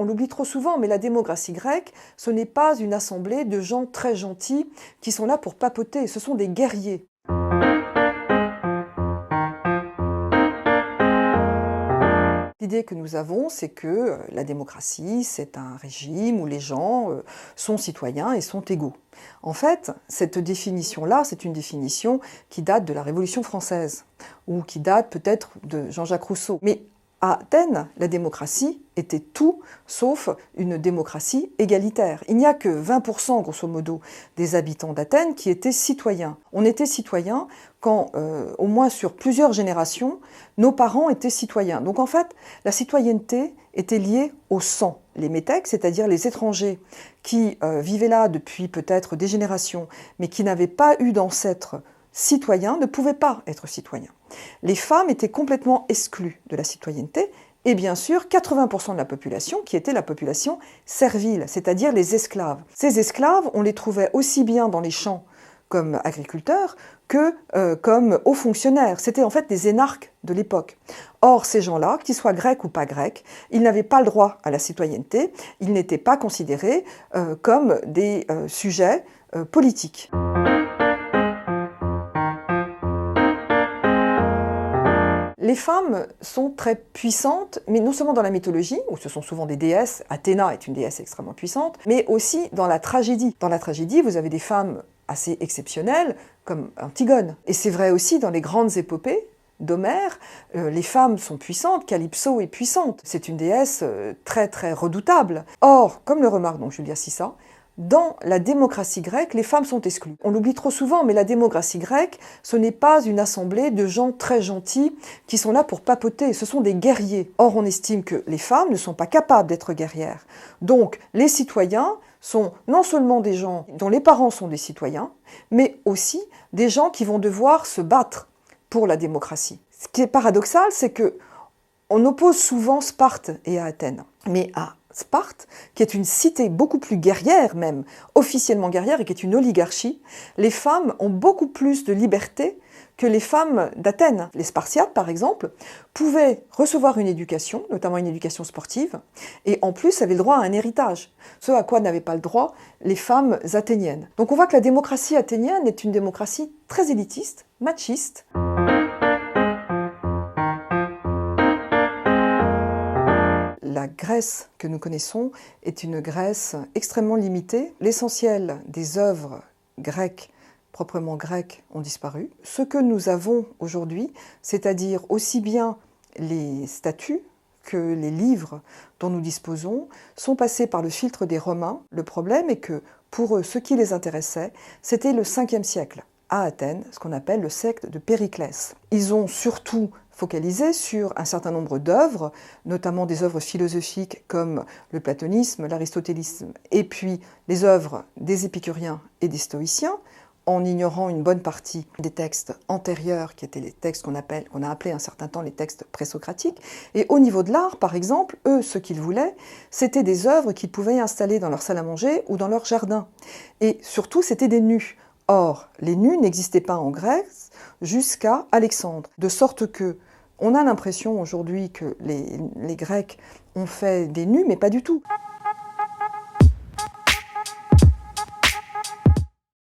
On l'oublie trop souvent, mais la démocratie grecque, ce n'est pas une assemblée de gens très gentils qui sont là pour papoter, ce sont des guerriers. L'idée que nous avons, c'est que la démocratie, c'est un régime où les gens sont citoyens et sont égaux. En fait, cette définition-là, c'est une définition qui date de la Révolution française, ou qui date peut-être de Jean-Jacques Rousseau. Mais à Athènes, la démocratie était tout sauf une démocratie égalitaire. Il n'y a que 20%, grosso modo, des habitants d'Athènes qui étaient citoyens. On était citoyens quand, au moins sur plusieurs générations, nos parents étaient citoyens. Donc en fait, la citoyenneté était liée au sang. Les métèques, c'est-à-dire les étrangers qui vivaient là depuis peut-être des générations, mais qui n'avaient pas eu d'ancêtres citoyens, ne pouvaient pas être citoyens. Les femmes étaient complètement exclues de la citoyenneté, et bien sûr 80% de la population qui était la population servile, c'est-à-dire les esclaves. Ces esclaves, on les trouvait aussi bien dans les champs comme agriculteurs que comme hauts fonctionnaires. C'était en fait des énarques de l'époque. Or, ces gens-là, qu'ils soient grecs ou pas grecs, ils n'avaient pas le droit à la citoyenneté, ils n'étaient pas considérés comme des sujets politiques. Les femmes sont très puissantes, mais non seulement dans la mythologie, où ce sont souvent des déesses, Athéna est une déesse extrêmement puissante, mais aussi dans la tragédie. Dans la tragédie, vous avez des femmes assez exceptionnelles, comme Antigone. Et c'est vrai aussi dans les grandes épopées d'Homère, les femmes sont puissantes, Calypso est puissante. C'est une déesse très très redoutable. Or, comme le remarque donc Julia Sissa, dans la démocratie grecque, les femmes sont exclues. On l'oublie trop souvent, mais la démocratie grecque, ce n'est pas une assemblée de gens très gentils qui sont là pour papoter, ce sont des guerriers. Or, on estime que les femmes ne sont pas capables d'être guerrières. Donc, les citoyens sont non seulement des gens dont les parents sont des citoyens, mais aussi des gens qui vont devoir se battre pour la démocratie. Ce qui est paradoxal, c'est que on oppose souvent Sparte et Athènes, mais à Sparte, qui est une cité beaucoup plus guerrière même, officiellement guerrière et qui est une oligarchie, les femmes ont beaucoup plus de liberté que les femmes d'Athènes. Les Spartiates, par exemple, pouvaient recevoir une éducation, notamment une éducation sportive, et en plus avaient le droit à un héritage, ce à quoi n'avaient pas le droit les femmes athéniennes. Donc on voit que la démocratie athénienne est une démocratie très élitiste, machiste. La Grèce que nous connaissons est une Grèce extrêmement limitée. L'essentiel des œuvres grecques, proprement grecques, ont disparu. Ce que nous avons aujourd'hui, c'est-à-dire aussi bien les statues que les livres dont nous disposons, sont passés par le filtre des Romains. Le problème est que, pour eux, ce qui les intéressait, c'était le 5e siècle, à Athènes, ce qu'on appelle le siècle de Périclès. Ils ont surtout focalisé sur un certain nombre d'œuvres, notamment des œuvres philosophiques comme le platonisme, l'aristotélisme, et puis les œuvres des épicuriens et des stoïciens, en ignorant une bonne partie des textes antérieurs, qui étaient les textes qu'on a appelé un certain temps les textes présocratiques. Et au niveau de l'art, par exemple, eux, ce qu'ils voulaient, c'était des œuvres qu'ils pouvaient installer dans leur salle à manger ou dans leur jardin. Et surtout, c'était des nus. Or, les nus n'existaient pas en Grèce jusqu'à Alexandre, de sorte que on a l'impression aujourd'hui que les Grecs ont fait des nus, mais pas du tout.